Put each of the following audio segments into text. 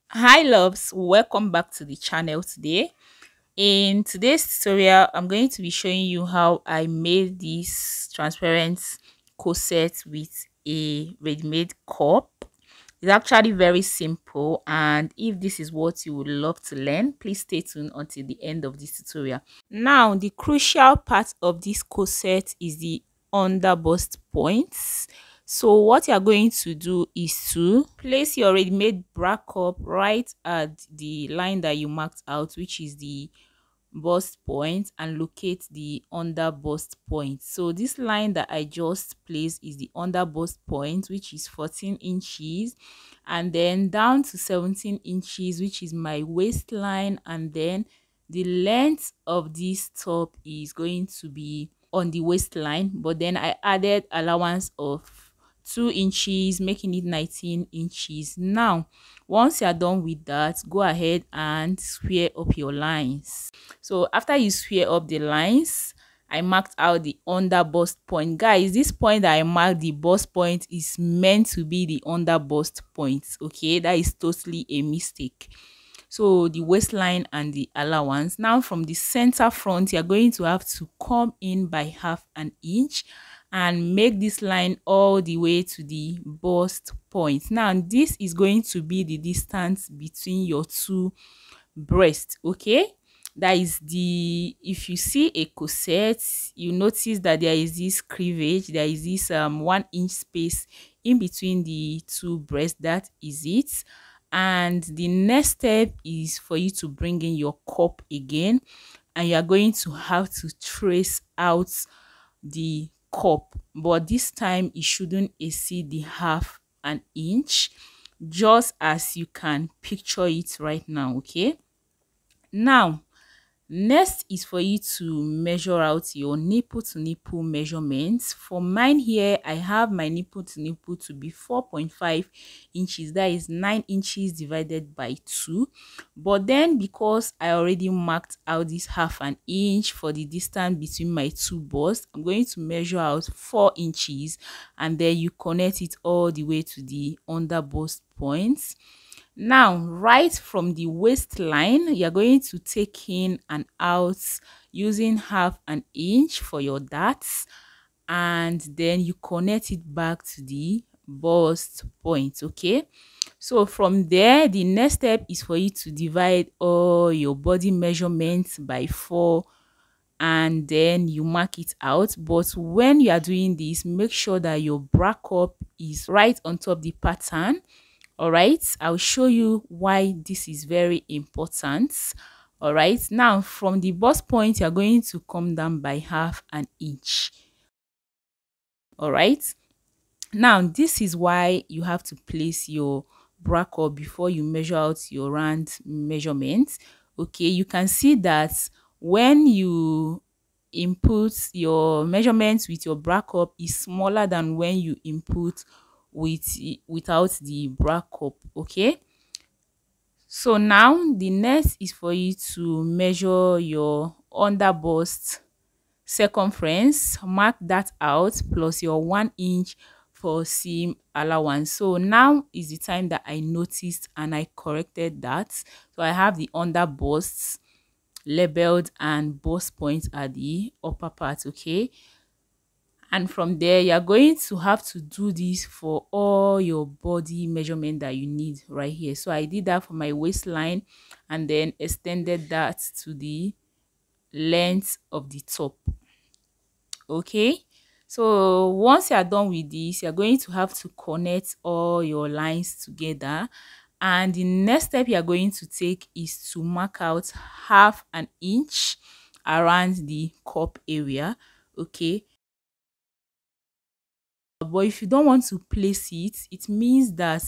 Hi loves, welcome back to the channel today. In today's tutorial, I'm going to be showing you how I made this transparent corset with a ready-made cup. It's actually very simple, and if this is what you would love to learn, please stay tuned until the end of this tutorial. Now, the crucial part of this corset is the underbust points. So what you're going to do is to place your ready-made bra cup right at the line that you marked out, which is the bust point, and locate the under bust point. So this line that I just placed is the under bust point, which is 14 inches, and then down to 17 inches, which is my waistline, and then the length of this top is going to be on the waistline, but then I added allowance of 2 inches, making it 19 inches. Now once you're done with that, go ahead and square up your lines. So after you square up the lines, I marked out the under bust point. Guys, this point that I marked, the bust point, is meant to be the under bust point. Okay, that is totally a mistake. So the waistline and the allowance. Now from the center front, you're going to have to come in by half an inch and make this line all the way to the bust point. Now this is going to be the distance between your two breasts. Okay, that is the, if you see a corset, you notice that there is this cleavage, there is this 1 inch space in between the two breasts. That is it. And the next step is for you to bring in your cup again, and you are going to have to trace out the cup, but this time it shouldn't exceed the half an inch, just as you can picture it right now. Okay, now next is for you to measure out your nipple to nipple measurements. For mine here, I have my nipple to nipple to be 4.5 inches. That is 9 inches divided by 2. But then because I already marked out this half an inch for the distance between my two busts, I'm going to measure out 4 inches, and then you connect it all the way to the under bust points. Now, right from the waistline, you're going to take in and out using half an inch for your darts, and then you connect it back to the bust point. Okay, so from there, the next step is for you to divide all your body measurements by 4, and then you mark it out. But when you are doing this, make sure that your bra cup is right on top of the pattern. All right, I'll show you why this is very important. All right, now from the bust point, you're going to come down by half an inch. All right, now this is why you have to place your bra cup before you measure out your round measurements. Okay, you can see that when you input your measurements with your bra cup is smaller than when you input without the bra cup. Okay, so now the next is for you to measure your under bust circumference. Mark that out plus your 1 inch for seam allowance. So now is the time that I noticed and I corrected that. So I have the under busts labeled and bust points at the upper part. Okay, and from there you're going to have to do this for all your body measurement that you need right here. So I did that for my waistline and then extended that to the length of the top. Okay, so once you're done with this, you're going to have to connect all your lines together, and the next step you're going to take is to mark out half an inch around the cup area. Okay, but if you don't want to place it, it means that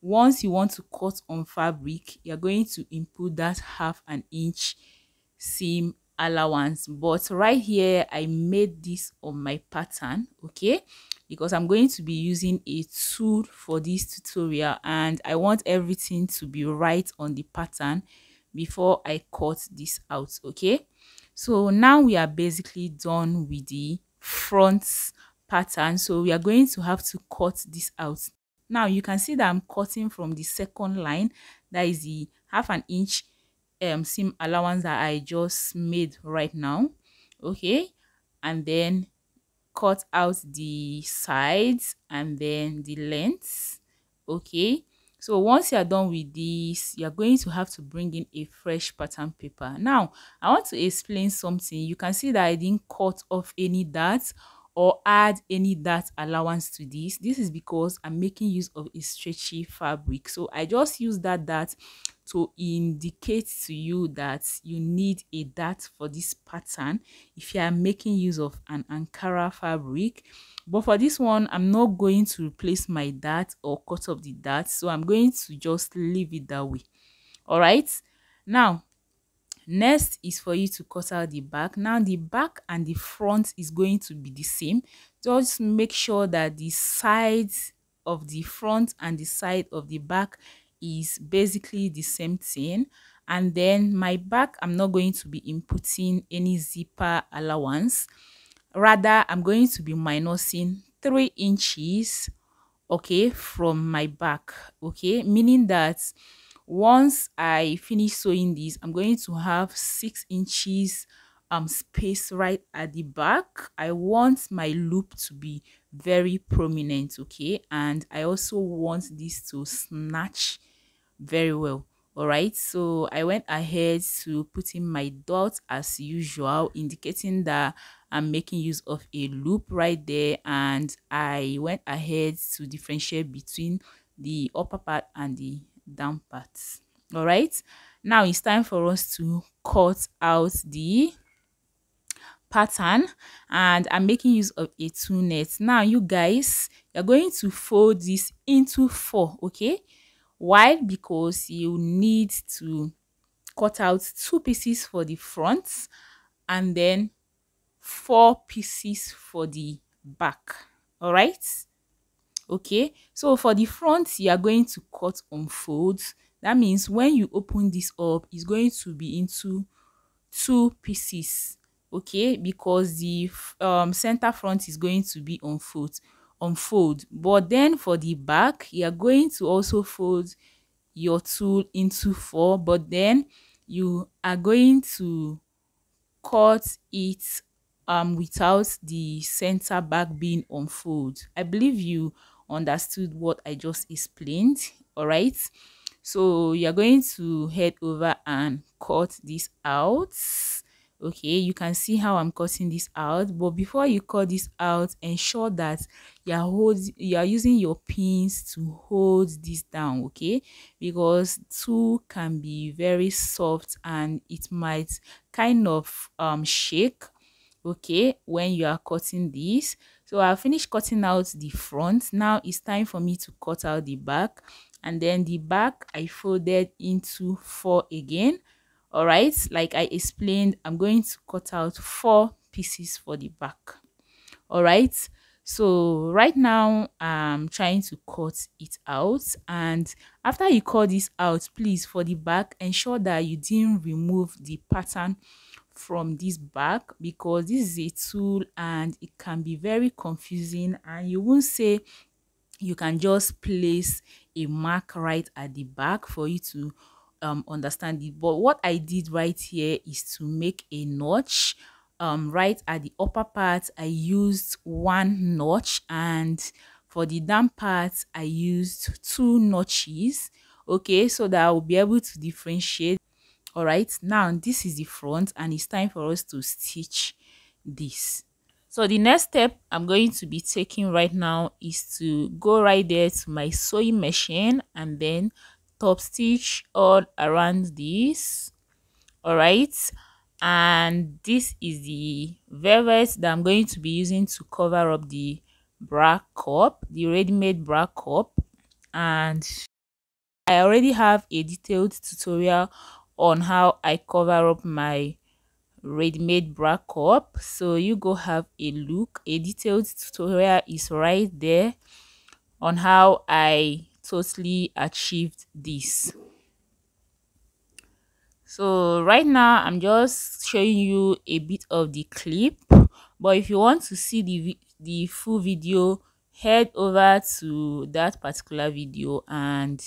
once you want to cut on fabric, you're going to input that half an inch seam allowance. But right here I made this on my pattern, okay, because I'm going to be using a tool for this tutorial and I want everything to be right on the pattern before I cut this out. Okay, so now we are basically done with the front pattern, so we are going to have to cut this out. Now you can see that I'm cutting from the second line, that is the half an inch seam allowance that I just made right now. Okay, and then cut out the sides and then the lengths. Okay, so once you're done with this, you're going to have to bring in a fresh pattern paper. Now I want to explain something. You can see that I didn't cut off any darts or add any dart allowance to this is because I'm making use of a stretchy fabric, so I just use that dart to indicate to you that you need a dart for this pattern if you are making use of an Ankara fabric. But for this one, I'm not going to replace my dart or cut off the dart, so I'm going to just leave it that way. All right, now next is for you to cut out the back. Now the back and the front is going to be the same. Just make sure that the sides of the front and the side of the back is basically the same thing. And then my back, I'm not going to be inputting any zipper allowance. Rather, I'm going to be minusing 3 inches, okay, from my back. Okay, meaning that once I finish sewing this, I'm going to have 6 inches space right at the back. I want my loop to be very prominent, okay, and I also want this to snatch very well. All right, so I went ahead to put in my dot as usual, indicating that I'm making use of a loop right there, and I went ahead to differentiate between the upper part and the down parts. All right, now it's time for us to cut out the pattern, and I'm making use of a 2 net. Now you guys, you're going to fold this into 4, okay? Why? Because you need to cut out 2 pieces for the front and then 4 pieces for the back. All right, okay, so for the front, you are going to cut on folds. That means when you open this up, it's going to be into 2 pieces, okay, because the center front is going to be on fold. But then for the back, you are going to also fold your tool into 4, but then you are going to cut it without the center back being on fold. I believe you understood what I just explained. All right, so you're going to head over and cut this out. Okay, you can see how I'm cutting this out, but before you cut this out, ensure that you are using your pins to hold this down, okay, because tool can be very soft and it might kind of shake, okay, when you are cutting this. So I finished cutting out the front. Now it's time for me to cut out the back, and then the back I folded into 4 again. All right, like I explained, I'm going to cut out 4 pieces for the back. All right, so right now I'm trying to cut it out, and after you cut this out, please, for the back, ensure that you didn't remove the pattern from this back, because this is a tool and it can be very confusing, and you won't say you can just place a mark right at the back for you to understand it. But what I did right here is to make a notch right at the upper part. I used 1 notch, and for the down part I used 2 notches, okay, so that I will be able to differentiate. All right, now this is the front, and it's time for us to stitch this. So the next step I'm going to be taking right now is to go right there to my sewing machine and then top stitch all around this. All right, and this is the velvet that I'm going to be using to cover up the bra cup, the ready-made bra cup. And I already have a detailed tutorial on how I cover up my ready-made bra cup, so you go have a look. A detailed tutorial is right there on how I totally achieved this. So right now I'm just showing you a bit of the clip, but if you want to see the full video, head over to that particular video and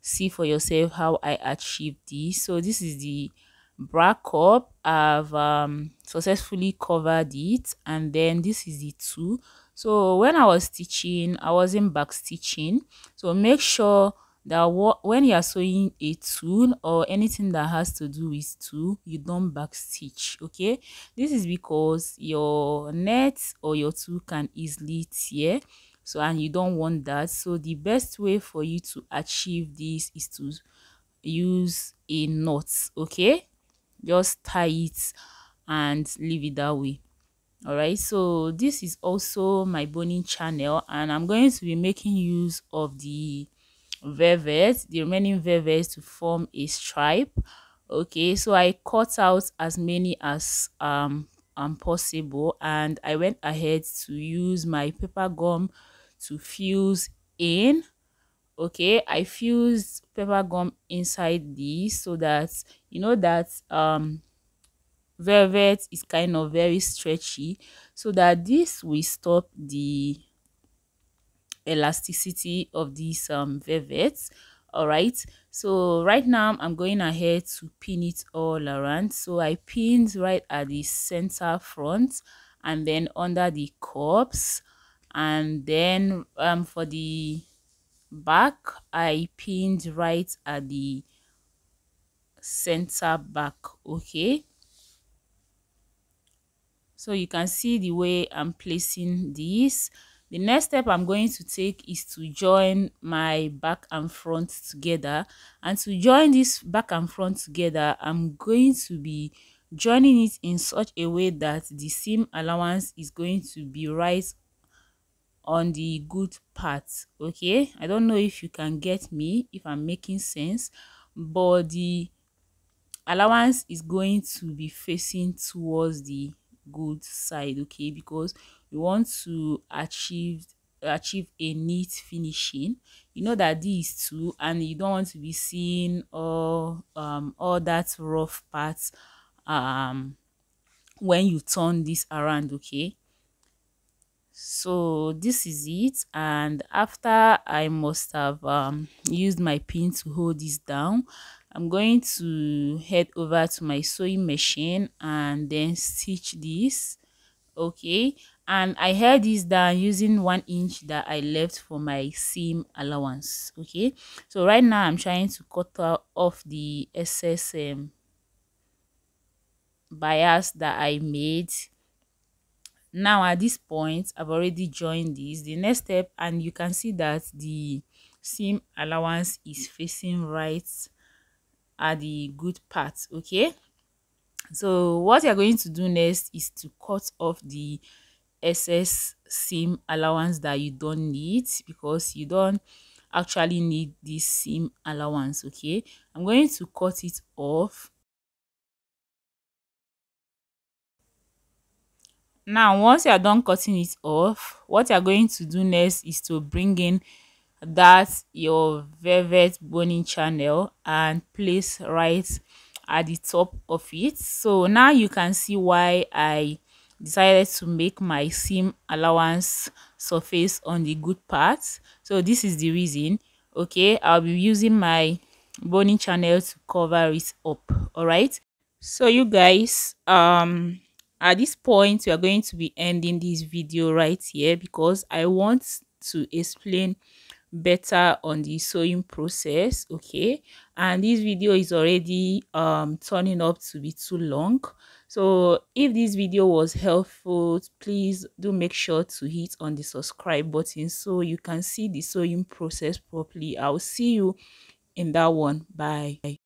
see for yourself how I achieved this. So this is the bra cup. I've successfully covered it, and then this is the two. So when I was stitching, I wasn't back stitching, so make sure that when you are sewing a tool or anything that has to do with tool, you don't back stitch. Okay, this is because your net or your tool can easily tear, so and you don't want that. So the best way for you to achieve this is to use a knot. Okay, just tie it and leave it that way. All right, so this is also my boning channel, and I'm going to be making use of the velvet, the remaining velvet, to form a stripe. Okay, so I cut out as many as possible, and I went ahead to use my paper gum to fuse in. Okay, I fused paper gum inside this so that you know that velvet is kind of very stretchy, so that this will stop the elasticity of these velvet. All right, so right now I'm going ahead to pin it all around. So I pinned right at the center front, and then under the cups, and then for the back I pinned right at the center back. Okay, so you can see the way I'm placing this. The next step I'm going to take is to join my back and front together, and to join this back and front together, I'm going to be joining it in such a way that the seam allowance is going to be right on the good part. Okay, I don't know if you can get me, if I'm making sense, but the allowance is going to be facing towards the good side. Okay, because we want to achieve a neat finishing. You know that these two, and you don't want to be seeing all that rough parts when you turn this around. Okay, so this is it, and after I must have used my pin to hold this down, I'm going to head over to my sewing machine and then stitch this. Okay, and I held this down using 1 inch that I left for my seam allowance. Okay, so right now I'm trying to cut off the excess bias that I made. Now at this point I've already joined this. The next step, and you can see that the seam allowance is facing right at the good part. Okay, so what you're going to do next is to cut off the excess seam allowance that you don't need, because you don't actually need this seam allowance. Okay, I'm going to cut it off. Now once you are done cutting it off, what you're going to do next is to bring in that your velvet boning channel and place right at the top of it. So now you can see why I decided to make my seam allowance surface on the good part. So this is the reason. Okay, I'll be using my boning channel to cover it up. All right, so you guys, at this point we are going to be ending this video right here, because I want to explain better on the sewing process. Okay, and this video is already turning up to be too long. So if this video was helpful, please do make sure to hit on the subscribe button so you can see the sewing process properly. I'll see you in that one. Bye.